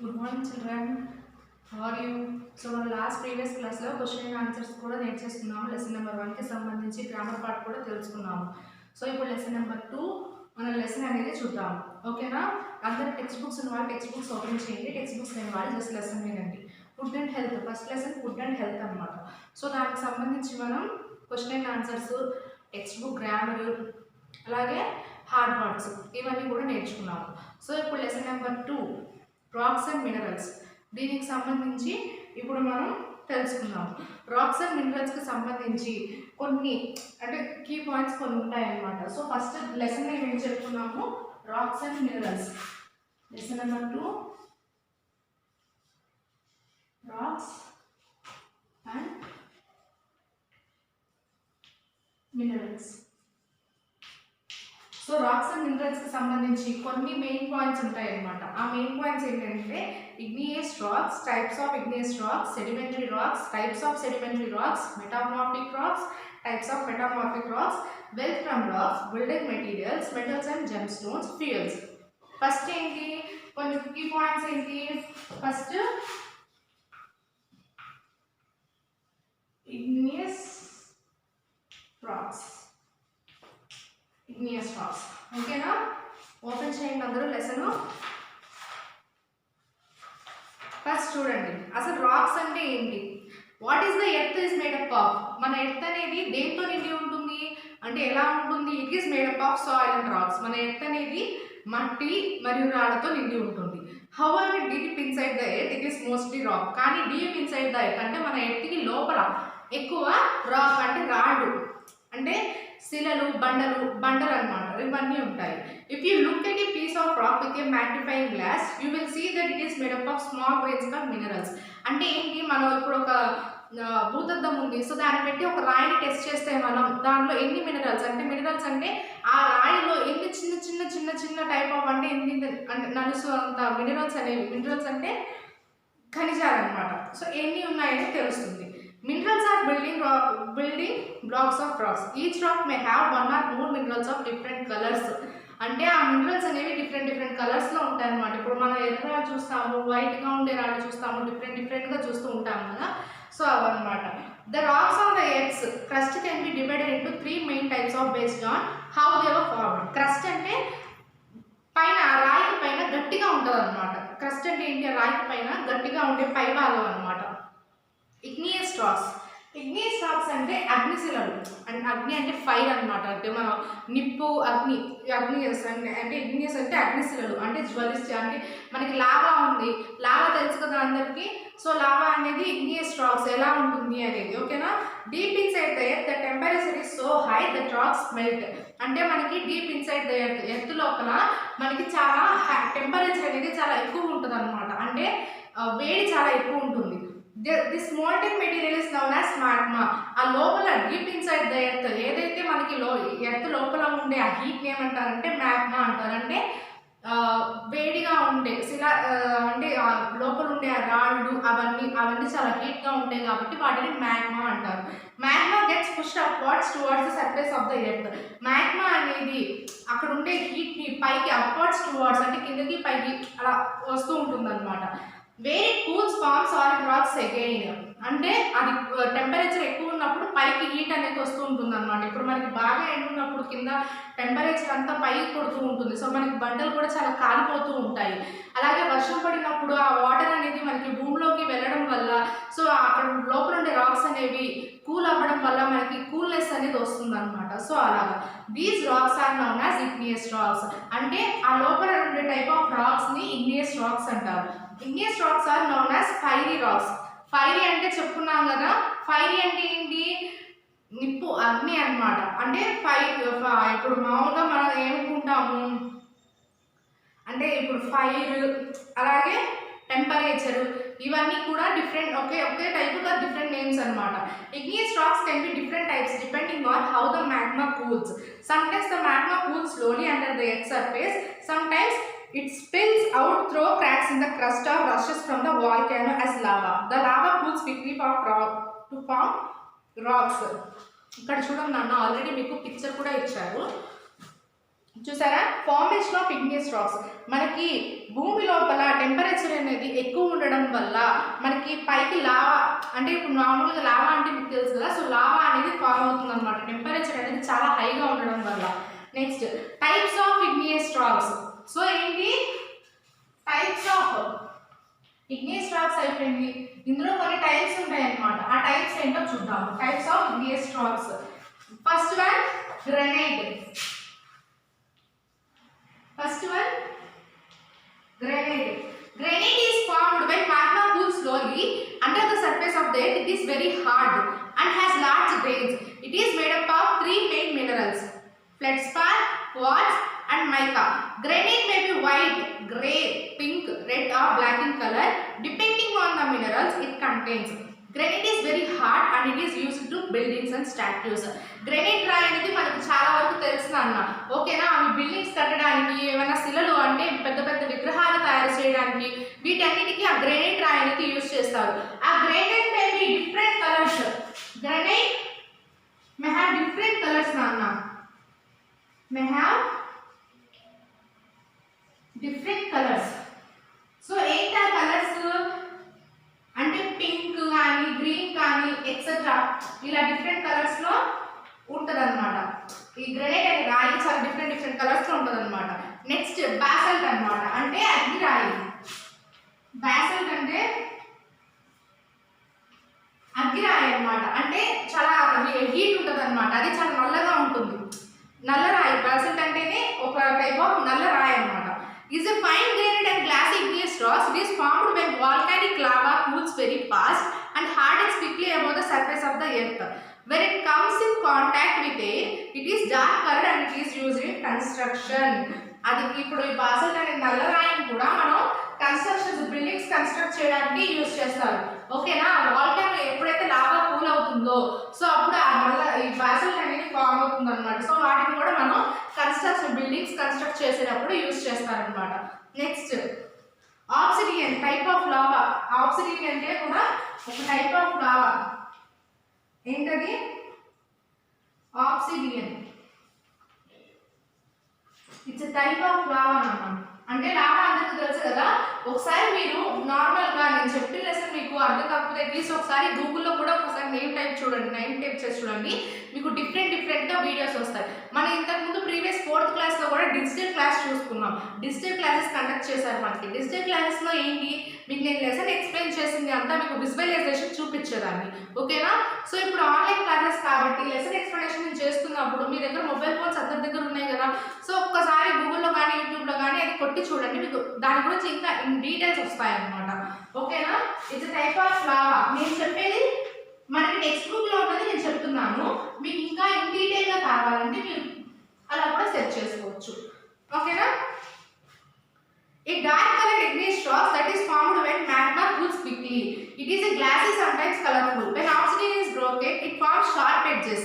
Good morning, children. How are you? So మన last previous క్లాస్లో question and answers కూడా నేర్చేసుకున్నాము. Lesson number 1కి సంబంధించి గ్రామర్ పార్ట్ కూడా తెలుసుకున్నాము. సో ఇప్పుడు లెసన్ నెంబర్ 2 మన లెసన్ అనేది చూద్దాం. ఓకేనా? అందరు టెక్స్ట్ బుక్స్ ఉన్న వాళ్ళు టెక్స్ట్ బుక్స్ ఓపెన్ చేయండి. టెక్స్ట్ బుక్స్ లేని వాళ్ళు జస్ట్ లెసన్ వినండి. Food and health first lesson food and health అనమాట. సో దానికి సంబంధించి మనం question and answers, text book grammar, అలాగే హార్డ్ వర్డ్స్ ఇవన్నీ కూడా నేర్చుకున్నాము. సో ఇప్పుడు lesson number 2 rocks and minerals, దీనికి సంబంధించి ఇప్పుడు మనం తెలుసుకుందాం. రాక్స్ అండ్ మినరల్స్కి సంబంధించి కొన్ని అంటే కీ పాయింట్స్ కొన్ని ఉంటాయన్నమాట. సో ఫస్ట్ లెసన్ ఏం చెప్పుకున్నాము, rocks and minerals. Lesson number 2 rocks and minerals. So rocks and మినరల్స్కి సంబంధించి కొన్ని మెయిన్ పాయింట్స్ ఉంటాయి అన్నమాట. ఆ మెయిన్ పాయింట్స్ ఏంటంటే igneous rocks, types of igneous rocks, sedimentary rocks, types of sedimentary rocks, metamorphic rocks, types of metamorphic rocks, wealth from rocks, building materials, metals and gemstones, fuels. First ఏంటి, కొన్ని key points ఏంటి, first igneous rocks. igneous rocks ఓకేనా? Open చేయండి అందరూ lesson. First చూడండి, అసలు rocks అంటే ఏంటి, what is the earth is made up of. మన ఎర్త్ అనేది దేంతో నిండి ఉంటుంది అంటే ఎలా ఉంటుంది, it is made up of soil and rocks. మన ఎర్త్ అనేది మట్టి మరియు రాళ్ళతో నిండి ఉంటుంది. However deep inside the earth it is mostly rock. కానీ డీప్ ఇన్సైడ్ ద ఎర్త్ అంటే మన ఎర్త్కి లోపల ఎక్కువ రాక్ అంటే రాళ్ళు అంటే శిలలు, బండలు అన్నమాట, ఇవన్నీ ఉంటాయి. If you look at a piece of rock with a magnifying glass you will see that it is made up of small grains of minerals. అంటే ఏంటి, మనం ఇప్పుడు ఒక భూతద్దం ఉంది, సో దాన్ని పెట్టి ఒక రాయిని టెస్ట్ చేస్తే మనం దానిలో ఎన్ని మినరల్స్ అంటే ఆ రాయిలో ఎన్ని చిన్న టైప్ ఆఫ్ అంటే ఎన్ని అంటే నలుసు అంత మినరల్స్ అంటే ఖనిజాలు అనమాట. సో ఎన్ని ఉన్నాయని తెలుస్తుంది. Minerals are building blocks of rocks. Each rock may have one or more minerals of different colors. అంటే ఆ మినరల్స్ అనేవి డిఫరెంట్ కలర్స్లో ఉంటాయి అన్నమాట. ఇప్పుడు మనం ఎర్ర రాళ్ళు చూస్తాము, వైట్గా ఉండే రాళ్ళు చూస్తాము, డిఫరెంట్గా చూస్తూ ఉంటాము కదా. సో అవన్నమాట. The rocks on the earth crust can be divided into 3 main types of based on how they were formed. Crust అంటే పైన రాయికి పైన గట్టిగా ఉంటుంది అనమాట. క్రస్ట్ అంటే ఏంటి, రాయికి పైన గట్టిగా ఉండే పై భాగం అనమాట. igneous rocks అంటే అగ్నిశిలలు. అండ్ అగ్ని అంటే ఫైర్ అనమాట. అంటే మనం నిప్పు అగ్ని అంటే igneous అంటే అగ్నిశిలలు అంటే జ్వలిస్తే అంటే మనకి లావా ఉంది, లావా తెలుసు కదా అందరికీ. సో లావా అనేది igneous rocks ఎలా ఉంటుంది అనేది. ఓకేనా? Deep inside the earth the temperature is so high that rocks melt. అంటే మనకి డీప్ ఇన్సైడ్ ద ఎర్త్ లోపల మనకి చాలా టెంపరేచర్ అనేది చాలా ఎక్కువ ఉంటుంది అనమాట. అంటే వేడి చాలా ఎక్కువ ఉంటుంది. This molten material is noun as magma. ఆ లోపల డీప్ ఇన్సైడ్ ద ఎర్త్ ఏదైతే మనకి ఎర్త్ లోపల ఉండే ఆ హీట్ ఏమంటారంటే మ్యాగ్మా అంటారు. అంటే వేడిగా ఉండే అంటే లోపల ఉండే ఆ రాళ్ళు అవన్నీ చాలా హీట్గా ఉంటాయి కాబట్టి వాటిని మ్యాగ్మా అంటారు. Magma gets pushed upwards towards the surface of the earth. Magma అనేది అక్కడ ఉండే హీట్ని పైకి అప్వర్డ్స్ టువర్డ్స్ అంటే కిందకి పైకి అలా వస్తూ ఉంటుంది అనమాట. Where it cools forms solid rocks again. అంటే అది టెంపరేచర్ ఎక్కువ ఉన్నప్పుడు పైకి హీట్ అనేది వస్తూ ఉంటుంది అనమాట. ఇప్పుడు మనకి బాగా ఎండున్నప్పుడు కింద టెంపరేచర్ అంతా పైకి కొడుతూ ఉంటుంది. సో మనకి బండలు కూడా చాలా కాలిపోతూ ఉంటాయి. అలాగే వర్షం పడినప్పుడు ఆ వాటర్ అనేది మనకి భూమిలోకి వెళ్ళడం వల్ల సో అక్కడ లోపల ఉండే రాక్స్ అనేవి కూల్ అవ్వడం వల్ల మనకి కూల్నెస్ అనేది వస్తుంది అనమాట. సో అలాగా these rocks are known as igneous rocks. అంటే ఆ లోపల ఉండే టైప్ ఆఫ్ రాక్స్ని igneous rocks అంటారు. igneous rocks are known as fiery rocks. Fiery అంటే చెప్పుకున్నాం కదా. ఫైరీ అంటే ఏంటి, నిప్పు అగ్ని అన్నమాట. అంటే ఇప్పుడు మామూలుగా మనం ఏమనుకుంటాము అంటే ఇప్పుడు ఫైర్ అలాగే టెంపరేచర్ ఇవన్నీ కూడా డిఫరెంట్ ఒకే టైప్గా డిఫరెంట్ నేమ్స్ అనమాట. igneous rocks can be different types depending on how the magma cools. Sometimes the magma cools slowly under the earth's surface. Sometimes it spills out through cracks in the crust or rushes from the volcano as lava. The lava cools quickly to form rocks. ఇక్కడ చూడండి నాన్న, already మీకు picture కూడా ఇచ్చారు. చూసారా, formation of igneous rocks. మనకి భూమి లోపల టెంపరేచర్ అనేది ఎక్కువ ఉండడం వల్ల మనకి పైకి లావా, అంటే ఇప్పుడు మామూలుగా లావా అంటే మీకు తెలుసు కదా, సో లావా అనేది ఫామ్ అవుతుంది అనమాట టెంపరేచర్ అనేది చాలా హైగా ఉండడం వల్ల. Next types of igneous rocks. So ఏంటి టైప్స్ ఆఫ్ ఇగ్నియస్ రాక్స్ అయిపోయింది. ఇందులో కొన్ని టైప్స్ ఉంటాయి అన్నమాట. ఆ టైప్స్ ఏంటో చూద్దాం. Types of igneous rocks. First one granite. First one, granite. Granite is formed when magma cools slowly under the surface of the earth. It is very hard and has large grains. It is made up of three main minerals: feldspar, quartz, and mica. Granite may be white, grey, pink, red, or black in color, depending on the minerals it contains. Granite is very hard and it is used to buildings and statues. Granite రాయి అనేది మనకు చాలా వరకు తెలుసు అన్న, ఓకేనా. అవి buildings కట్టడానికి, ఏమైనా శిలలు అంటే పెద్ద పెద్ద విగ్రహాలు తయారు చేయడానికి, వీటన్నిటికీ ఆ గ్రెనైట్ రాయి అనేది యూజ్ చేస్తారు. ఆ granite may be different colours. Granite may have different colours నాన్న, may have different colours. So ఏంటి ఆ కలర్స్ అంటే పింక్ కానీ, గ్రీన్ కానీ, ఎక్సెట్రా ఇలా డిఫరెంట్ కలర్స్ లో ఉంటుంది అనమాట. ఈ గ్రెనైట్ అనే రాయి చాలా డిఫరెంట్ డిఫరెంట్ కలర్స్ లో ఉంటుంది అనమాట. నెక్స్ట్ బాసల్ట్ అనమాట, అంటే అగ్ని రాయి. బాసల్ట్ అంటే అగ్ని రాయి అనమాట, అంటే చాలా హీట్ ఉంటుంది అనమాట. అది చాలా నల్లగా ఉంటుంది. నల్ల రాయి బాసల్ట్ అంటేనే ఒక టైప్ ఆఫ్ నల్ల రాయి అనమాట. Is a fine grained and glassy igneous rocks. It is formed when volcanic lava cools very fast and hardens quickly above the surface of the earth. When it comes in contact with air, it is dark colored and it is used in construction. అది ఇప్పుడు ఈ బాసల్ట్ అనే నల్ల రాయిని కూడా మనం constructions, buildings construct చేయడానికి use చేస్తారు, ఓకేనా. వాల్కానో ఎప్పుడైతే లావా కూల్ అవుతుందో సో అప్పుడు ఆ నల్ల ఈ బాసల్ట్ అనేది ఫామ్ అవుతుంది అనమాట. సో వాటిని కూడా మనం కన్స్ట్రక్షన్, బిల్డింగ్స్ కన్స్ట్రక్ట్ చేసేటప్పుడు యూజ్ చేస్తారనమాట. Next obsidian, type of lava. Obsidian అంటే కూడా ఒక టైప్ ఆఫ్ లావా. ఏంటది? Obsidian. It's a type of lava అన్నమాట. అంటే లావా అందరికీ తెలుసు కదా. ఒకసారి మీరు నార్మల్గా నేను చెప్పిన లెసన్ మీకు అర్థం కాకపోతే అట్లీస్ట్ ఒకసారి గూగుల్లో కూడా ఒకసారి నేమ్ టైప్ చూడండి, నేమ్ టైప్ చేసి చూడండి, మీకు డిఫరెంట్గా వీడియోస్ వస్తాయి. మనం ఇంతకుముందు ప్రీవియస్ 4th క్లాస్లో కూడా డిజిటల్ క్లాస్ చూసుకున్నాం. డిజిటల్ క్లాసెస్ కండక్ట్ చేశారు మనకి. డిజిటల్ క్లాసెస్లో ఏంటి, మీకు నేను లెసన్ ఎక్స్ప్లెయిన్ చేసింది అంతా మీకు విజువలైజేషన్ చూపించేదాన్ని, ఓకేనా. సో ఇప్పుడు ఆన్లైన్ క్లాసెస్ కాబట్టి లెసన్ ఎక్స్ప్లెనేషన్ నేను చేస్తున్నప్పుడు మీ దగ్గర మొబైల్ ఫోన్స్ అందరి దగ్గర ఉన్నాయి కదా. సో ఒక్కసారి గూగుల్లో కానీ యూట్యూబ్లో కానీ అది కొట్టి చూడండి, మీకు దాని గురించి ఇంకా డీటెయిల్స్ వస్తాయన్నమాట, ఓకేనా. It's type of lava. నేను చెప్పేది మనకి టెక్స్ట్ బుక్లో ఉన్నది నేను చెప్తున్నాను. మీకు ఇంకా ఇన్ డీటెయిల్గా కావాలంటే మీరు అలా కూడా సెర్చ్ చేసుకోవచ్చు, ఓకేనా. A dark colored igneous rock that is formed when magma cools quickly. It is a glassy, sometimes colorful. When oxygen is broken, it forms sharp edges.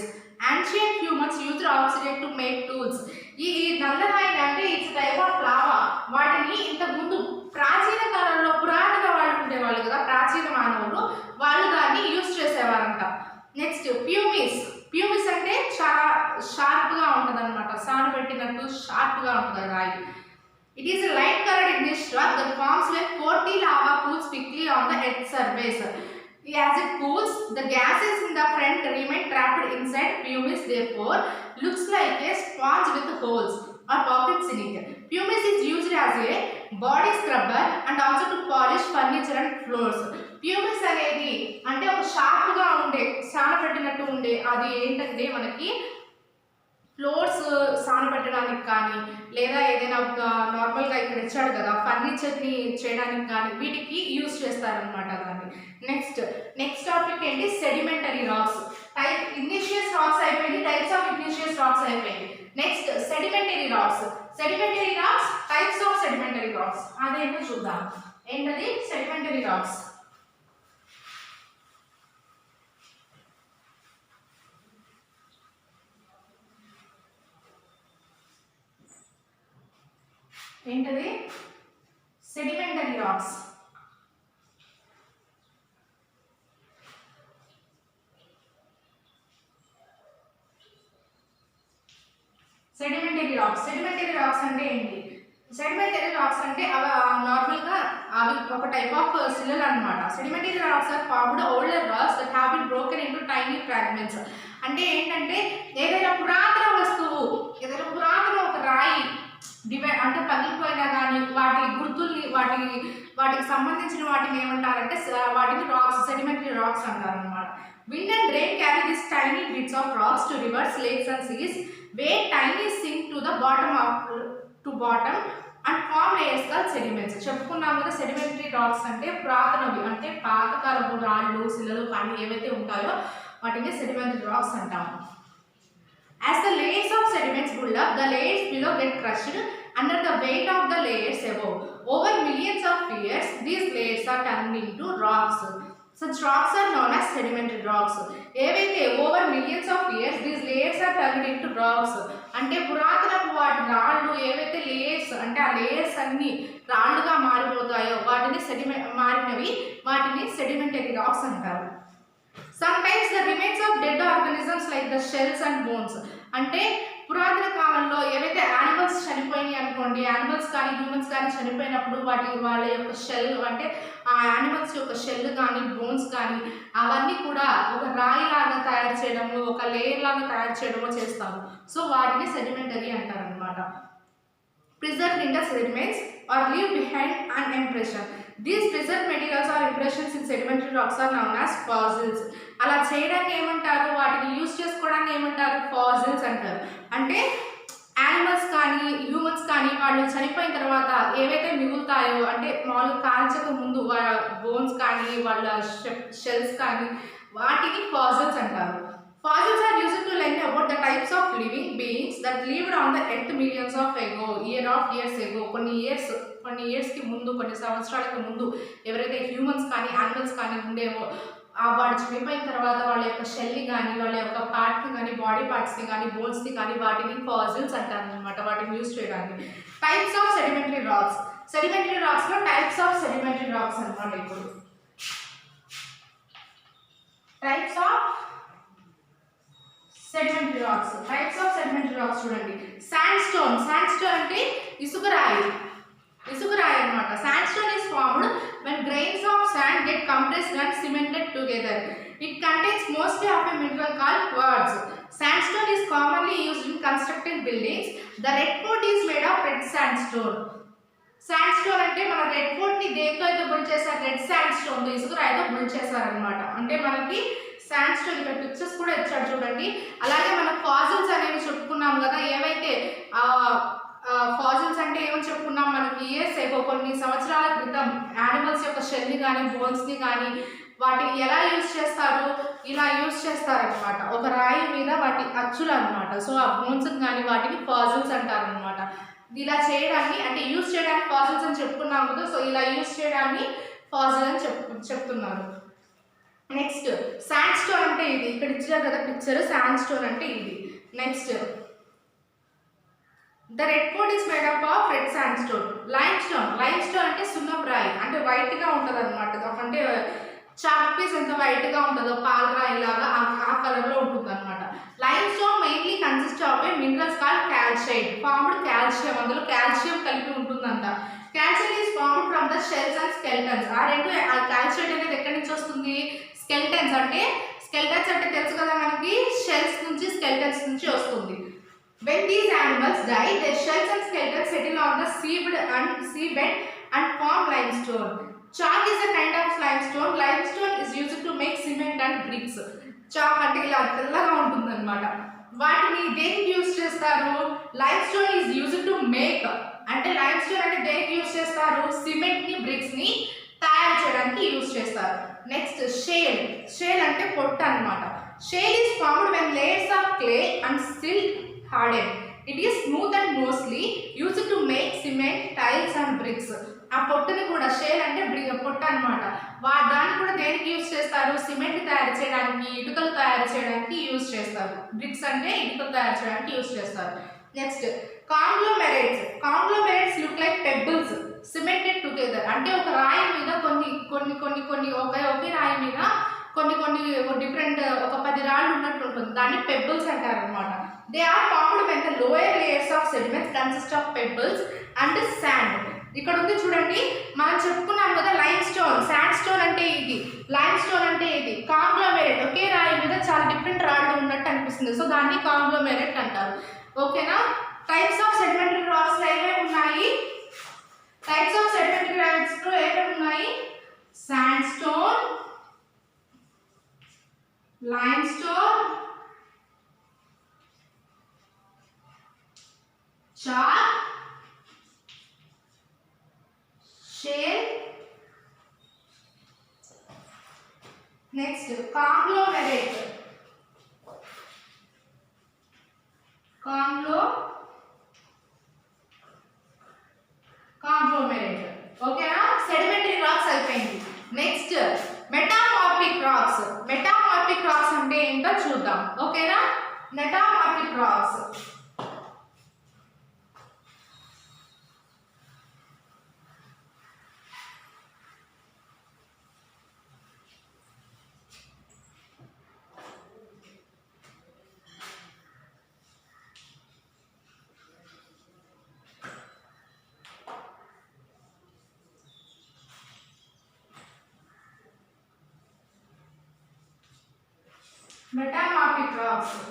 Ancient humans used oxygen to make tools. ఈ నల్ల రాయి అంటే it's type of lava. వాటిని ఇంతకుముందు ప్రాచీన కాలంలో పురాతన వాళ్ళు ఉండేవాళ్ళు కదా, ప్రాచీన మానవులు, వాళ్ళు దాన్ని యూజ్ చేసేవారంట. Next pumice. ప్యూమిస్ అంటే చాలా షార్ప్గా ఉంటుంది అనమాట, సాను పెట్టినట్టు షార్ప్గా ఉంటుంది రాయి. It is a light colored igneous rock that forms when 40 lava cools quickly on the earth's surface. As it cools, the gases in the front remain trapped inside pumice, therefore looks like a sponge with holes or pockets in it. Pumice is used as a body scrubber and also to polish furniture and floors. Pumice అనేది అంటే ఒక షార్ప్గా ఉండే, సానపెట్టినట్టు ఉండే, అది ఏంటంటే మనకి floors సానపెట్టడానికి కానీ, లేదా ఏదైనా నార్మల్గా ఇక్కడ ఇచ్చాడు కదా ఫర్నిచర్ని చేయడానికి కానీ వీటికి యూజ్ చేస్తారనమాట దాన్ని. నెక్స్ట్ టాపిక్ ఏంటి, సెడిమెంటరీ రాక్స్. టైప్ ఇగ్నిషియస్ రాక్స్ అయిపోయింది, టైప్స్ ఆఫ్ ఇగ్నిషియస్ రాక్స్ అయిపోయింది. Next sedimentary rocks. Sedimentary rocks, types of sedimentary racks అదేంటో చూద్దాం. ఏంటది సెడిమెంటరీ రాక్స్? ఏంటది సెడిమెంటరీ రాక్స్. సెడిమెంటరీ రాక్స్ అంటే ఏంటి? సెడిమెంటరీ రాక్స్ అంటే అవి నార్మల్గా అవి ఒక టైప్ ఆఫ్ సిల్లర్ అనమాట. Sedimentary rocks are formed older rocks that have been broken into tiny fragments. అంటే ఏంటంటే ఏదైనా పురాతన వస్తువు, ఏదైనా పురాతన ఒక రాయి అంటే పగిలిపోయినా కానీ వాటి గుర్తుల్ని వాటికి సంబంధించిన వాటిని ఏమంటారంటే వాటిని రాక్స్, సెడిమెంటరీ రాక్స్ అంటారు అనమాట. Wind and rain carry these tiny bits of rocks to rivers, lakes and seas, where tiny sink to the bottom and form layers called sediments. చెప్పుకున్నాం కదా, సెడిమెంటరీ రాక్స్ అంటే పురాతనవి, అంటే పాతకాలపు రాళ్ళు, శిలలు కానీ ఏవైతే ఉంటాయో వాటిని సెడిమెంటరీ రాక్స్ అంటాము. As the layers of sediments build up, the layers below get crushed under the weight of the layers above. Over millions of years, these layers are turned into rocks. Such rocks are known as sedimentary rocks. ఏవైతే over millions of years these layers are turned into rocks, అంటే పురాతనపు వాటి రాళ్ళు ఏవైతే layers అంటే ఆ layers అన్ని రాళ్ళుగా మారిపోతాయో వాటిని సెడిమెంటరీ రాక్స్ అంటారు. Sometimes the remains of dead organisms like the shells and bones, అంటే పురాతన కాలంలో ఏవైతే యానిమల్స్ చనిపోయినాయి అనుకోండి, యానిమల్స్ కానీ హ్యూమన్స్ కానీ చనిపోయినప్పుడు వాళ్ళ యొక్క షెల్, అంటే ఆ యానిమల్స్ యొక్క షెల్ కానీ బోన్స్ కానీ అవన్నీ కూడా ఒక రాయి లాగా తయారు చేయడము, ఒక లేయర్ లాగా తయారు చేయడము చేస్తాము. సో వాటిని సెడిమెంటరీ అంటారు అనమాట. Preserved in the sediments or leave behind an impression. These preserved materials or impressions in sedimentary rocks are known as fossils. అలా చేయడానికి ఏమంటారు, వాటిని యూజ్ చేసుకోవడానికి ఏమంటారు, ఫాసిల్స్ అంటారు. అంటే యానిమల్స్ కానీ హ్యూమన్స్ కానీ వాళ్ళు చనిపోయిన తర్వాత ఏవైతే మిగులుతాయో, అంటే మామూలుగా కాల్చక ముందు బోన్స్ కానీ వాళ్ళ షెల్స్ కానీ వాటిని ఫాసిల్స్ అంటారు. Fossils are used to learn about the types of living beings that lived on the earth millions of years ago. కొన్ని ఇయర్స్కి ముందు, కొన్ని సంవత్సరాలకు ముందు ఎవరైతే హ్యూమన్స్ కానీ యానిమల్స్ కానీ ఉండేవో వాడు చనిపోయిన తర్వాత వాళ్ళ యొక్క షెల్ని కానీ వాళ్ళ యొక్క పార్ట్ని కానీ బాడీ పార్ట్స్ని కానీ బోన్స్ని కానీ వాటిని ఫాసిల్స్ అంటారు అనమాట. వాటిని యూజ్ చేయడానికి. Types of sedimentary rocks. Sedimentary రాక్స్లో టైప్స్ ఆఫ్ సెడిమెంటరీ రాక్స్ అనమాట. ఇప్పుడు టైప్స్ ఆఫ్ సెడిమెంటరీ రాక్స్ చూడండి. శాండ్స్టోన్ అంటే ఇసుకరాయి అన్నమాట. శాండ్స్టోన్ is formed when grains of sand get compressed and cemented together. It contains mostly of a mineral called quartz. Sandstone is commonly used in constructing buildings. The red fort is made of red sandstone. శాండ్స్టోన్ అంటే మన red fort ని దేంతో అయితే build చేశారు, red శాండ్స్టోన్ ఇసుకరాయితో build చేశారనమాట. అంటే మనకి శాండ్స్టోన్ ఇక్కడ పిక్చర్స్ కూడా ఇచ్చాడు చూడండి. అలాగే మనం ఫాసిల్స్ అనేవి చెప్పుకున్నాం కదా, ఏవైతే ఫాసిల్స్ అంటే ఏమని చెప్పుకున్నాం, మనకి ఇయర్స్ ఏవో కొన్ని సంవత్సరాల క్రితం యానిమల్స్ యొక్క షెల్ని కానీ బోన్స్ని కానీ వాటిని ఎలా యూజ్ చేస్తారు, ఇలా యూజ్ చేస్తారనమాట. ఒక రాయి మీద వాటి అచ్చులు అనమాట. సో ఆ బోన్స్ కానీ వాటిని ఫాసిల్స్ అంటారనమాట. ఇలా చేయడాన్ని, అంటే యూజ్ చేయడానికి ఫాసిల్స్ అని చెప్పుకున్నాం కదా, సో ఇలా యూజ్ చేయడాన్ని ఫాసిల్ అని చెప్తున్నారు. నెక్స్ట్ శాండ్స్టోన్ అంటే ఇది, ఇక్కడ ఇచ్చారు కదా పిక్చర్, శాండ్స్టోన్ అంటే ఇది. Next the Red Fort is made up of red sandstone. Limestone అంటే సున్నపు రాయి, అంటే వైట్గా ఉంటుంది అనమాట. అంటే చాక్ పీస్ ఎంత వైట్గా ఉంటుందో పాలరాయి లాగా ఆ కలర్లో ఉంటుంది అనమాట. Limestone mainly consist of a minerals called calcite, formed calcium, అందులో కాల్షియం కలిపి ఉంటుందంట. Calcite is formed from the shells and skeletons. ఆ కాల్షైట్ అనేది ఎక్కడి నుంచి వస్తుంది, స్కెల్టన్స్ అంటే తెలుసు కదా మనకి, షెల్స్ నుంచి స్కెల్టన్స్ నుంచి వస్తుంది. When these animals die, their shells and skeletons settle on the seabed and form limestone. Chalk is a kind of limestone. Limestone is used to make cement and bricks. Chalk అంటే ఇలా తెల్లగా ఉంటుంది అనమాట. వాటిని దేనికి use చేస్తారు, limestone is used to make, అంటే limestone అంటే దేనికి యూజ్ చేస్తారు, సిమెంట్ని బ్రిక్స్ని తయారు చేయడానికి యూజ్ చేస్తారు. నెక్స్ట్ షేల్ అంటే పొట్టు అనమాట. Shale is formed when layers of clay and silt hardened. It is smooth and mostly used to make cement, tiles and bricks. ఆ పొట్టుని కూడా షేల్ అంటే పొట్టు అనమాట. దాన్ని కూడా దేనికి యూజ్ చేస్తారు, సిమెంట్ తయారు చేయడానికి, ఇటుకలు తయారు చేయడానికి యూజ్ చేస్తారు. బ్రిక్స్ అంటే ఇటుకలు తయారు చేయడానికి యూజ్ చేస్తారు. Next conglomerates look like pebbles cemented together. అంటే ఒక రాయి మీద కొన్ని ఒకే రాయి మీద కొన్ని డిఫరెంట్ ఒక 10 రాళ్ళు ఉన్నట్టు ఉంటుంది. దాన్ని పెబుల్స్ అంటారు అనమాట. They are formed when the lower layer sediments consist of pebbles and sand. ఇక్కడ ఉంది చూడండి, మనం చెప్పుకున్నాం కదా లైమ్ స్టోన్, శాండ్ స్టోన్ అంటే ఇది, లైమ్ స్టోన్ అంటే ఇది, కాంగ్లోమెరేట్. ఒకే రాయి మీద చాలా డిఫరెంట్ రాళ్ళు ఉన్నట్టు అనిపిస్తుంది, సో దాన్ని కాంగ్లోమెరేట్ అంటారు. ఓకేనా. టైప్స్ ఆఫ్ సెడిమెంటరీ రాక్స్ ఏమేమి ఉన్నాయి? టైప్స్ ఆఫ్ సెడిమెంటరీ రాక్స్ లో ఏమేమి ఉన్నాయి? Sand stone, lime stone, chalk, shale, next conglomerate, conglomerate. ఓకేనా. సెడిమెంటరీ రాక్స్ అయిపోయింది. Next metamorphic racks. Metamorphic racks అంటే ఏంటో చూద్దాం. ఓకేనా. మెటామార్ఫిక్ రాక్స్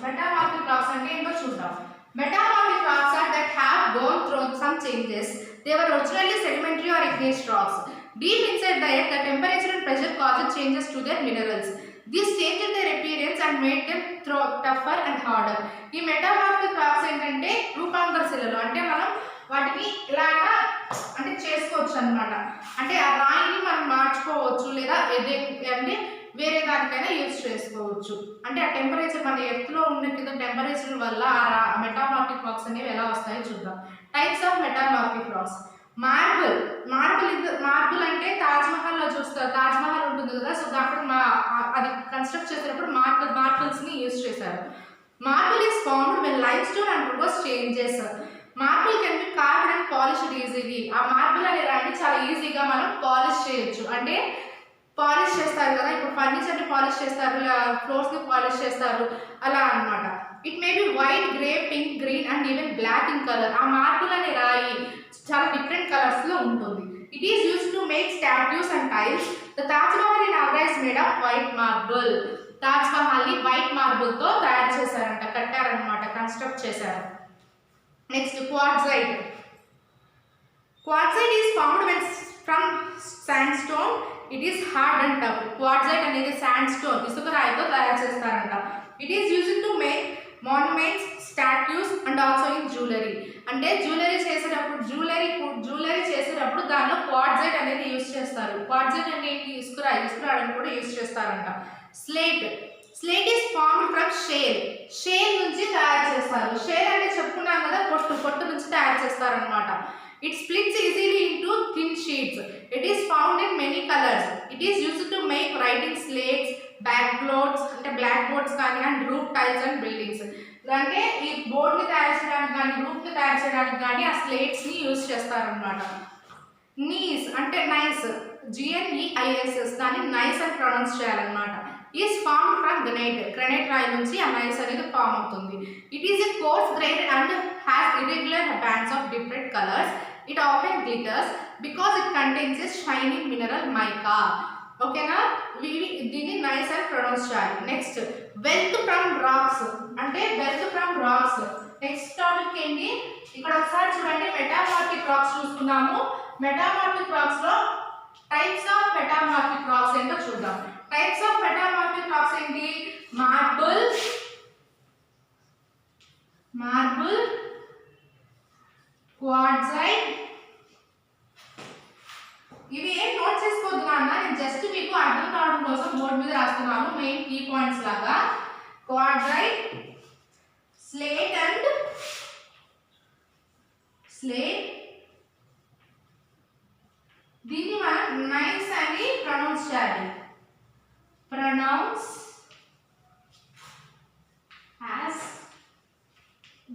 మెటామార్ఫిక్ రాక్స్ అంటే ఏంటో చూద్దాం. Metamorphic racks are that have gone through some changes. They were originally sedimentary or igneous rocks. Deep inside the earth, the temperature and pressure caused changes to their minerals. These changed their appearance and made them tougher and harder. ఈ metamorphic racks ఏంటంటే రూపాంతర శిలలు. అంటే మనం వాటిని ఇలాగా అంటే చేసుకోవచ్చు అన్నమాట. అంటే ఆ రాయిని మనం మార్చుకోవచ్చు, లేదా అంటే వేరే దానికైనా యూజ్ చేసుకోవచ్చు. అంటే ఆ టెంపరేచర్ మన ఎర్త్లో ఉన్న కింద టెంపరేచర్ వల్ల ఆ మెటామార్ఫిక్ రాక్స్ అనేవి ఎలా వస్తాయో చూద్దాం. Types of metamorphic racks. Marble అంటే తాజ్మహల్లో చూస్తారు, తాజ్మహల్ ఉంటుంది కదా, సో అక్కడ అది కన్స్ట్రక్ట్ చేసేటప్పుడు మార్బుల్స్ని యూజ్ చేశారు. Marble is formed when lime stone undergoes changes. Marble can be carved and polished easily. ఆ మార్బుల్ అనే రాయిని చాలా ఈజీగా మనం పాలిష్ చేయొచ్చు. అంటే పాలిష్ చేస్తారు కదా, ఇప్పుడు ఫర్నిచర్ని పాలిష్ చేస్తారు, ఫ్లోర్స్ని పాలిష్ చేస్తారు, అలా అనమాట. It may be white, grey, pink, green and even black in colour. ఆ మార్బుల్ అనే రాయి చాలా డిఫరెంట్ కలర్స్లో ఉంటుంది. It is used to make statues and tiles. The Taj Mahal in Agra is made of white marble. తాజ్మహల్ని వైట్ మార్బుల్తో తయారు చేశారంట, కట్టారనమాట, కన్స్ట్రక్ట్ చేశారు. Next quartzite. Quartzite is found from sandstone. It is hard and tough. Quartzite అనేది sandstone, ఇసుక రాయితో తయారు చేస్తారంట. It is used to make monuments, statues and also in jewellery. అంటే జ్యువెలరీ చేసేటప్పుడు దానిలో క్వార్ట్జైట్ అనేది యూజ్ చేస్తారు. క్వార్ట్జైట్ అనేది ఇసుక రాయిని కూడా యూజ్ చేస్తారంట. Slate is formed from shale నుంచి తయారు చేస్తారు. షేల్ అంటే చెప్పుకున్నాం కదా, పొట్టు నుంచి తయారు చేస్తారనమాట. It splits easily into thin sheets. It is found in many colors. It is used to make writing slates, blackboards కానీ and roof tiles and buildings. అంటే ఈ బోర్డ్ని తయారు చేయడానికి కానీ రూఫ్ని తయారు చేయడానికి కానీ ఆ స్లేట్స్ని యూజ్ చేస్తారనమాట. నీస్ అంటే నైస్, GNEISS, దాన్ని నైస్ అని ప్రొనౌన్స్ చేయాలన్నమాట. ఈస్ ఫార్మ్డ్ ఫ్రమ్ గ్రనైట్ రాయి నుంచి ఆ నైస్ అనేది ఫామ్ అవుతుంది. It is a course grain and has irregular bands of different colors. It often glitters because it contains a shiny mineral mica. ఓకేనా. దీన్ని నైస్ అని ప్రొనౌన్స్ చేయాలి. Next wealth from rocks. అంటే wealth from rocks next topic ఏంటి? ఇక్కడ ఒకసారి చూడండి, metamorphic rocks చూసుకున్నాము. మెటామార్ఫిక్ రాక్స్ లో టైప్స్ ఆఫ్ మెటామార్ఫిక్ రాక్స్ ఏంటో చూద్దాం. టైప్స్ ఆఫ్ మెటామార్ఫిక్ రాక్స్ ఏంటి? Marble, quartzite. ఇవి ఏం నోట్ చేసుకోవద్దు నాన్న, నేను జస్ట్ మీకు అర్థం కావడం కోసం బోర్డు మీద రాస్తున్నాను మెయిన్ కీ పాయింట్స్ లాగా. క్వార్ట్జైట్, స్లేట్ అండ్ దీన్ని మనం నైస్ అని ప్రొనౌన్స్ చేయాలి. Pronounce as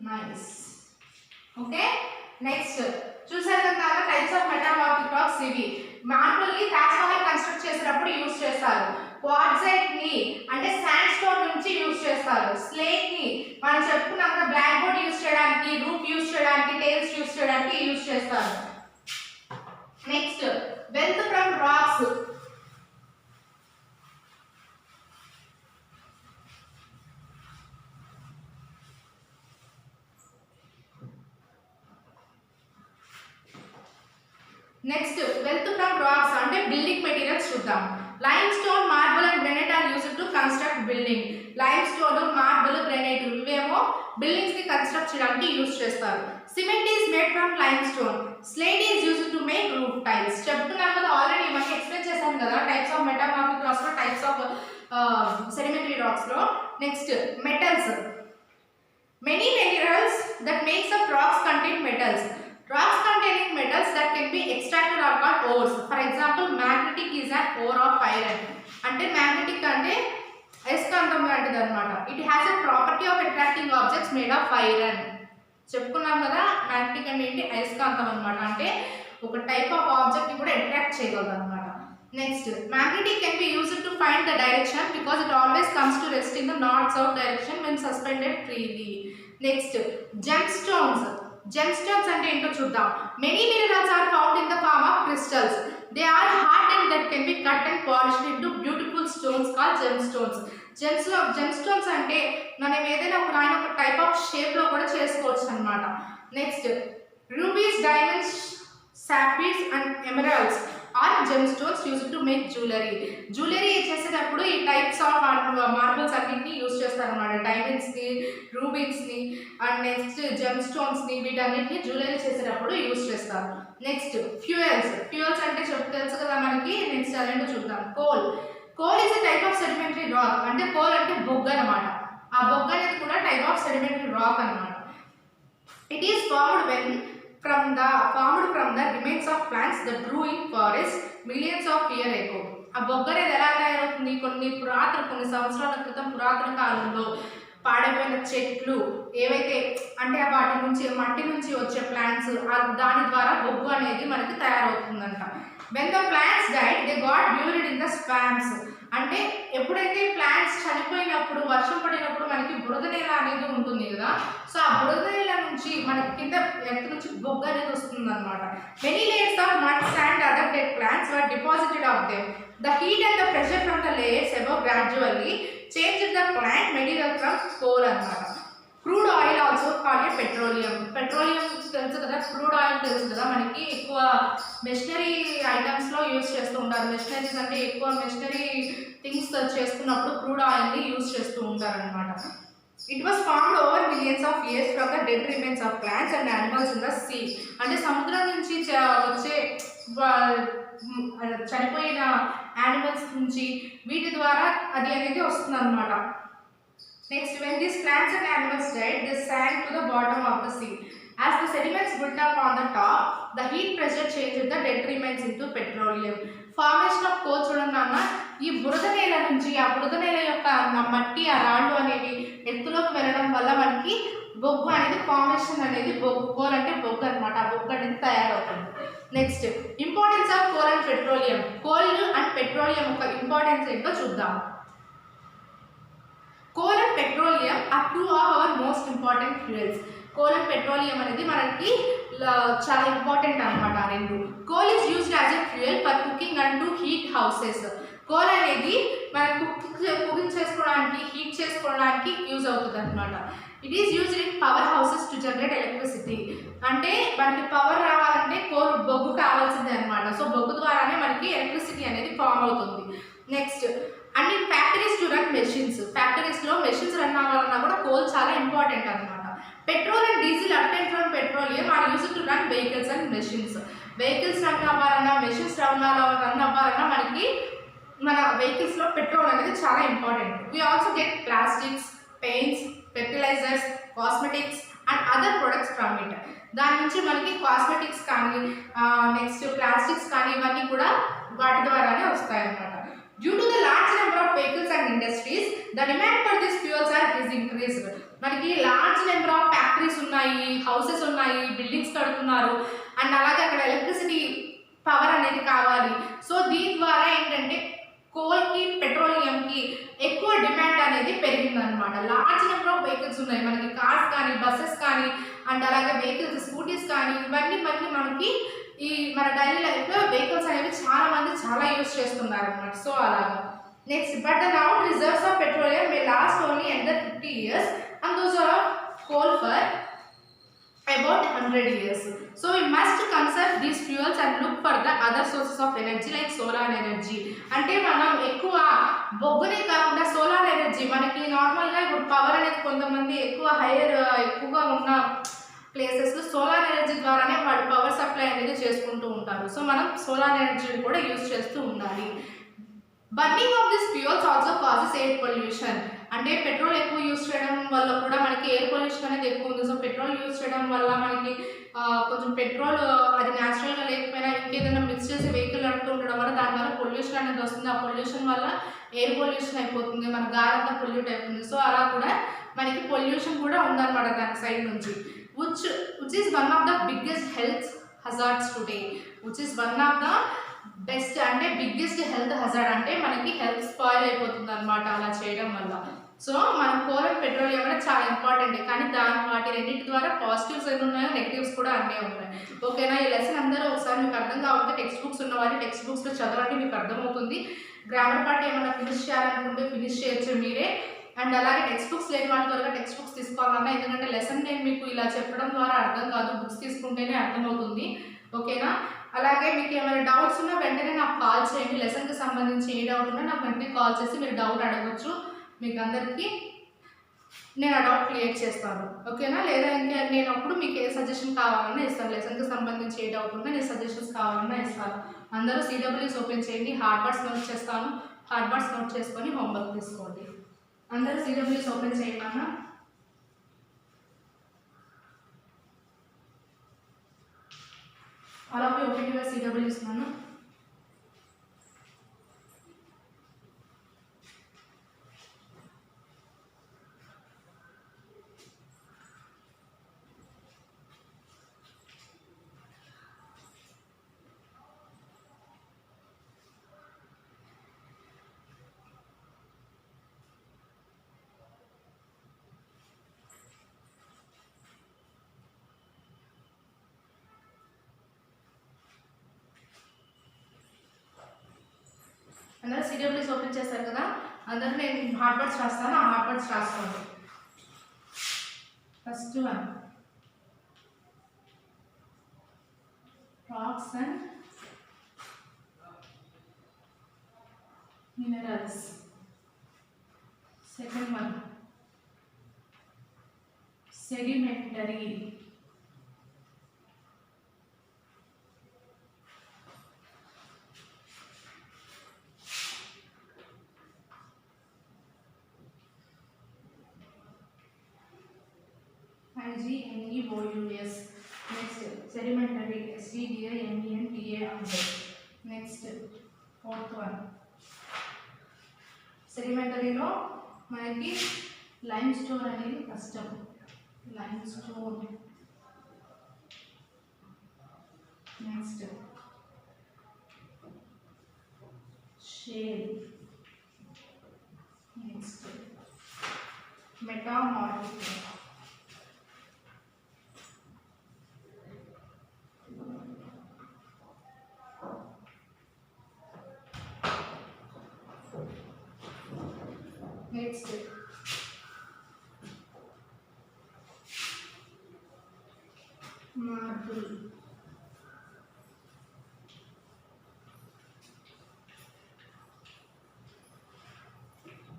gneiss. Okay. Next చూసారు కదా టైప్స్ ఆఫ్ మెటామార్ఫిక్ రాక్స్. ఇవి మార్బుల్ ని తాజ్మహల్ కన్స్ట్రక్ట్ చేసేటప్పుడు యూజ్ చేస్తారు. క్వార్ట్జైట్ ని అంటే శాండ్ స్టోన్ నుంచి యూజ్ చేస్తారు. స్లేట్ ని మనం చెప్పుకున్నాం కదా, బ్లాక్ బోర్డ్ యూజ్ చేయడానికి, రూఫ్ యూజ్ చేయడానికి, టైల్స్ యూజ్ చేయడానికి యూజ్ చేస్తారు. Next wealth from rocks. Next wealth from rocks అంటే బిల్డింగ్ మెటీరియల్స్ చూద్దాం. Limestone, marble and granite are used to construct building. Limestone, marble, granite ఇవేమో buildings ని construct చేయడానికి use చేస్తారు. Cement is made from limestone. Slate is used to make roof tiles. చెప్తున్నాం కదా already, మనకి explain చేశాం కదా types of metamorphic rocks లో, టైప్స్ ఆఫ్ సెడిమెంటరీ రాక్స్ లో. Next metals. Many minerals that makes up rocks contain metals. Rocks containing metals that can be extracted are called ores. For example, magnetic is an ore of iron. అంటే magnetic అంటే అయస్కాంతం లాంటిది అన్నమాట. It has a property of attracting objects made of iron. చెప్పుకున్నాం కదా magnetic అంటే ఏంటి, అయస్కాంతం అన్నమాట. అంటే ఒక టైప్ ఆఫ్ ఆబ్జెక్ట్ ని కూడా అట్రాక్ట్ చేయగలదు అన్నమాట. Next magnetic can be used to find the direction because it always comes to rest in the north south direction when suspended freely. Next gemstones. Gemstones అంటే ఏంటో చూద్దాం. Many minerals are found in the form of crystals. They are hardened that can be cut and polished into beautiful stones called gemstones. Gemstones అంటే మనం ఏదైనా ఒక type of shape లో కూడా చేసుకోవచ్చు అన్నమాట. Next rubies, diamonds, sapphires and emeralds are gemstones used to make jewelry. Jewelry చేసేటప్పుడు ఈ టైప్స్ ఆఫ్ మార్బుల్స్ అన్నిటిని యూజ్ చేస్తారు అన్నమాట. డైమండ్స్ ని, రూబీస్ ని అండ్ నెక్స్ట్ జెమ్ స్టోన్స్ ని, వీటన్నిటిని జ్యువెలరీ చేసేటప్పుడు యూజ్ చేస్తారు. నెక్స్ట్ ఫ్యూయల్స్ అంటే తెలుసు కదా మనకి. నెక్స్ట్ అదేంటో చూద్దాం. Coal is a type of sedimentary rock. అంటే కోల్ అంటే బొగ్గ అన్నమాట. ఆ బొగ్గ అనేది కూడా టైప్ ఆఫ్ సెడిమెంటరీ రాక్ అన్నమాట. It is formed from the remains of plants that grew in forests millions of years ago. ఆ బొగ్గ అనేది ఎలా తయారవుతుంది, కొన్ని సంవత్సరాల క్రితం పురాతన కాలంలో పాడైపోయిన చెట్లు ఏవైతే అంటే వాటి నుంచి మట్టి నుంచి వచ్చే ప్లాంట్స్, దాని ద్వారా బొగ్గు అనేది మనకి తయారవుతుందంట. when the plants died they got buried in the swamps. అంటే ఎప్పుడైతే ప్లాంట్స్ చనిపోయినప్పుడు, వర్షం పడినప్పుడు మనకి బురద నేల అనేది ఉంటుంది కదా, సో ఆ బురద నేల నుంచి మనకి కింద ఎత్తు నుంచి బొగ్గు అనేది వస్తుంది అనమాట. Many layers of mud, sand, other dead plants were deposited of them. The heat and the pressure from the layers above gradually change the plant material from coal అన్నమాట. Crude oil also called petroleum. Petroleum తెలుసు కదా, crude oil తెలుసు కదా మనకి. ఎక్కువ machinery items లో use చేస్తూ ఉంటారు. మెషినరీస్ అంటే ఎక్కువ మెషినరీ థింగ్స్ చేసుకున్నప్పుడు క్రూడ్ ఆయిల్ ని యూజ్ చేస్తూ ఉంటారు అనమాట. It was formed over millions of years from the dead remains of plants and animals in the sea. అంటే సముద్రం నుంచి వచ్చే చనిపోయిన యానిమల్స్ నుంచి వీటి ద్వారా అది అనేది వస్తుంది అనమాట. Next, when these plants and animals died, they sank to the bottom of the sea. As the sediments built up on the top, the heat pressure changed the dead remains into petroleum. Formation of coal చూడన్న ఈ బురద నేల నుంచి, ఆ బురద నేల యొక్క మట్టి, ఆ రాళ్ళు అనేవి ఎత్తులోకి వెళ్ళడం వల్ల మనకి బొగ్గు అనేది ఫార్మేషన్ అనేది, కోల్ అంటే బొగ్గు అనమాట. ఆ బొగ్గు అనేది తయారవుతుంది. Next importance of coal and petroleum. Coal and petroleum యొక్క ఇంపార్టెన్స్ ఏంటో చూద్దాం. Coal and petroleum are two of our most important fuels. Coal and petroleum అనేది మనకి చాలా ఇంపార్టెంట్ అనమాట. ఆ రెండు. Coal is used as a fuel for cooking and to heat houses. Coal అనేది మనం కుకింగ్ చేసుకోవడానికి, హీట్ చేసుకోవడానికి యూజ్ అవుతుంది అనమాట. It is used in power houses to generate electricity. అంటే మనకి పవర్ రావాలంటే బొగ్గు కావాల్సిందే అనమాట. సో బొగ్గు ద్వారానే మనకి ఎలక్ట్రిసిటీ అనేది ఫామ్ అవుతుంది. Next and in factories to run machines. ఫ్యాక్టరీస్లో మెషిన్స్ రన్ అవ్వాలన్నా కూడా కోల్ చాలా ఇంపార్టెంట్ అనమాట. Petrol and diesel obtained from petroleum are used to run vehicles and machines. Vehicles run అవ్వాలన్నా, మెషిన్స్ రన్ అవ్వాలన్నా మనకి మన వెహికల్స్లో పెట్రోల్ అనేది చాలా important. We also get plastics, paints, fertilisers, cosmetics and other products from it. దాని నుంచి మనకి కాస్మెటిక్స్ కానీ, నెక్స్ట్ ప్లాస్టిక్స్ కానీ ఇవన్నీ కూడా వాటి ద్వారానే వస్తాయి అన్నమాట. Due to the large number of vehicles and industries, the demand for these fuels is increased. మనకి లార్జ్ నెంబర్ ఆఫ్ ఫ్యాక్టరీస్ ఉన్నాయి, హౌసెస్ ఉన్నాయి, బిల్డింగ్స్ కడుతున్నారు అండ్ అలాగే అక్కడ ఎలక్ట్రిసిటీ పవర్ అనేది కావాలి. సో దీని ద్వారా ఏంటంటే కోల్కి పెట్రోలియంకి ఎక్కువ డిమాండ్ అనేది పెరిగిందనమాట. లార్జ్ నెంబర్ ఆఫ్ వెహికల్స్ ఉన్నాయి మనకి, కార్స్ కానీ బస్సెస్ కానీ అండ్ అలాగే వెహికల్స్ స్కూటీస్ కానీ ఇవన్నీ మనకి ఈ మన డైలీ లైఫ్లో వెహికల్స్ అనేవి చాలా మంది చాలా యూజ్ చేస్తున్నారు అనమాట. సో అలాగా next, but the noun reserves of petroleum May last only under 50 years and those are coal for about 100 years. So we must conserve these fuels and look for the other sources of energy like solar energy. అంటే మనం ఎక్కువ బొగ్గునే కాకుండా solar energy, మనకి నార్మల్గా ఇప్పుడు power అనేది కొంతమంది ఎక్కువగా ఉన్న ప్లేసెస్లో సోలార్ ఎనర్జీ ద్వారానే వాళ్ళు పవర్ సప్లై అనేది చేసుకుంటూ ఉంటారు. సో మనం సోలార్ ఎనర్జీని కూడా యూజ్ చేస్తూ ఉండాలి. Burning of this fuels also causes air pollution. అంటే పెట్రోల్ ఎక్కువ యూజ్ చేయడం వల్ల కూడా మనకి ఎయిర్ పొల్యూషన్ అనేది ఎక్కువ ఉంది. సో పెట్రోల్ యూజ్ చేయడం వల్ల మనకి కొంచెం పెట్రోల్ అది న్యాచురల్గా లేకపోయినా ఇంకేదైనా మిక్స్ చేసి వెహికల్ నడుపుతూ ఉండడం వల్ల దానివల్ల పొల్యూషన్ అనేది వస్తుంది. ఆ పొల్యూషన్ వల్ల ఎయిర్ పొల్యూషన్ అయిపోతుంది, మన గాలి అంతా పొల్యూట్ అయిపోతుంది. సో అలా కూడా మనకి పొల్యూషన్ కూడా ఉందన్నమాట దాని సైడ్ నుంచి. which is one of the biggest health hazards today. which is one of the best అంటే బిగ్గెస్ట్ హెల్త్ హజార్డ్, అంటే మనకి హెల్త్ స్పాయిల్ అయిపోతుంది అనమాట అలా చేయడం వల్ల. సో మనం కోల్ అండ్ పెట్రోలియం అనేది చాలా ఇంపార్టెంట్, కానీ వాటి రెండింటి ద్వారా పాజిటివ్స్ ఎన్ని ఉన్నాయో నెగిటివ్స్ కూడా అన్నీ ఉన్నాయి. ఓకేనా? ఈ లెసన్ అందరూ ఒకసారి మీకు అర్థం కావాలంటే టెక్స్ట్ బుక్స్ ఉన్న వాళ్ళు టెక్స్ట్ బుక్స్లో చదవండి, మీకు అర్థమవుతుంది. గ్రామర్ పార్ట్ ఏమైనా ఫినిష్ చేయాలనుకుంటే ఫినిష్ చేయొచ్చు మీరే. అండ్ అలాగే టెక్స్ట్ బుక్స్ లేని వాళ్ళ త్వరగా టెక్స్ట్ బుక్స్ తీసుకోవాలన్నా, ఎందుకంటే లెసన్ నేను మీకు ఇలా చెప్పడం ద్వారా అర్థం కాదు, బుక్స్ తీసుకుంటేనే అర్థమవుతుంది. ఓకేనా? అలాగే మీకు ఏమైనా డౌట్స్ ఉన్నా వెంటనే నాకు కాల్ చేయండి. లెసన్కి సంబంధించి ఏ డౌట్ ఉన్నా నాకు వెంటనే కాల్ చేసి మీరు డౌట్ అడగచ్చు. మీకు అందరికీ నేను ఆ డౌట్ క్లియర్ చేస్తాను. ఓకేనా? లేదా ఇంకా నేను అప్పుడు మీకు ఏ సజెషన్ కావాలన్నా ఇస్తాను. లెసన్కి సంబంధించి ఏ డౌట్ ఉన్నా నేను సజెషన్స్ కావాలన్నా ఇస్తాను. అందరూ CWS ఓపెన్ చేయండి. హార్డ్ వర్డ్స్ నోట్ చేస్తాను. హార్డ్ వర్డ్స్ నోట్ చేసుకొని హోంవర్క్ తీసుకోండి. అందరూ CWS ఓపెన్ చేయండి అన్న. All of you open your CWS now. అందరూ CWS ఓపెన్ చేస్తారు కదా, అందరూ నేను హార్డ్ వర్డ్స్ రాస్తాను, ఆ హార్డ్ వర్డ్స్ రాసుకోండి. First one, racks and minerals. Second one, sedimentary. IGNEOUS. Next, sedimentary. SEDIMENTARY. Next, fourth one. Sedimentary లో మనకి లైమ్ స్టోన్ అనేది కష్టం. Lime stone. Next shale. Next metamorphic. Next, marble.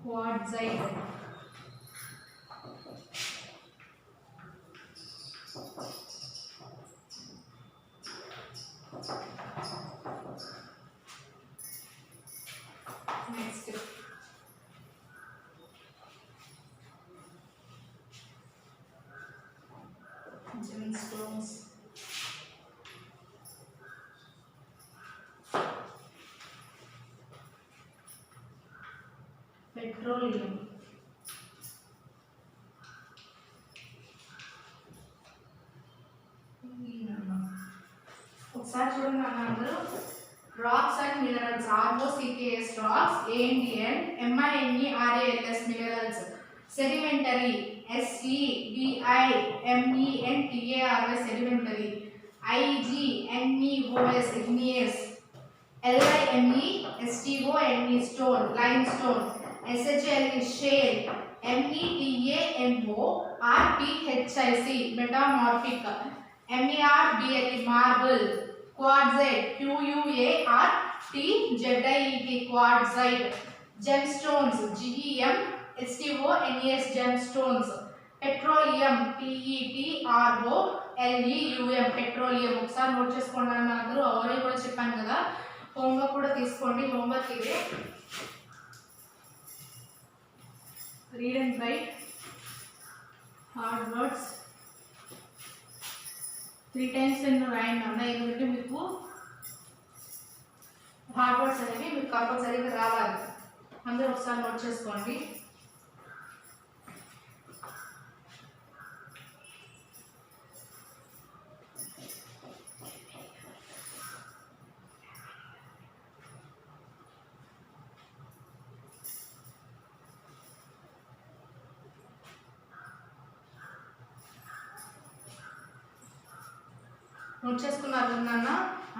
Quartzite. Next, gemstones. Petroleum. ఒకసారి చూడండి అన్న అందరూ. Rocks and minerals. ROCKS rocks. ANDN. MINERALS minerals. Sedimentary. SEDIMENTARY sedimentary. IGNEOS igneous. LIMESTONE stone limestone. SHLE shale. METAMORPHIC metamorphic. MERBLE marble. Quartzite QUARTZITE quartzite. Gemstones GEMSTONES gemstones. Petroleum PETROLEUM petroleum. ఒకసారి note చేసుకోండి అన్న అందరూ already కూడా చెప్పాను కదా, homework కూడా తీసుకోండి. Homework ఇదే, read and right hard words 3 times నేను రాయండి అన్న, ఎందుకంటే మీకు హార్డ్ వర్డ్స్ అనేవి మీకు కంపల్సరీగా రావాలి. అందరూ ఒకసారి నోట్ చేసుకోండి. నోట్ చేసుకున్నారు నాన్న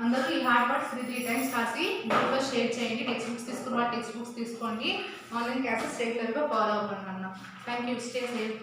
అందరూ. ఈ హార్డ్ వర్డ్స్ 3 times రాసి గ్రూప్లో షేర్ చేయండి. టెక్స్ట్ బుక్స్ తీసుకున్న వాళ్ళు టెక్స్ట్ బుక్స్ తీసుకోండి. ఆన్లైన్ క్లాసెస్ రెగ్యులర్గా ఫాలో అవ్వండి అన్న. Thank you. Stay safe.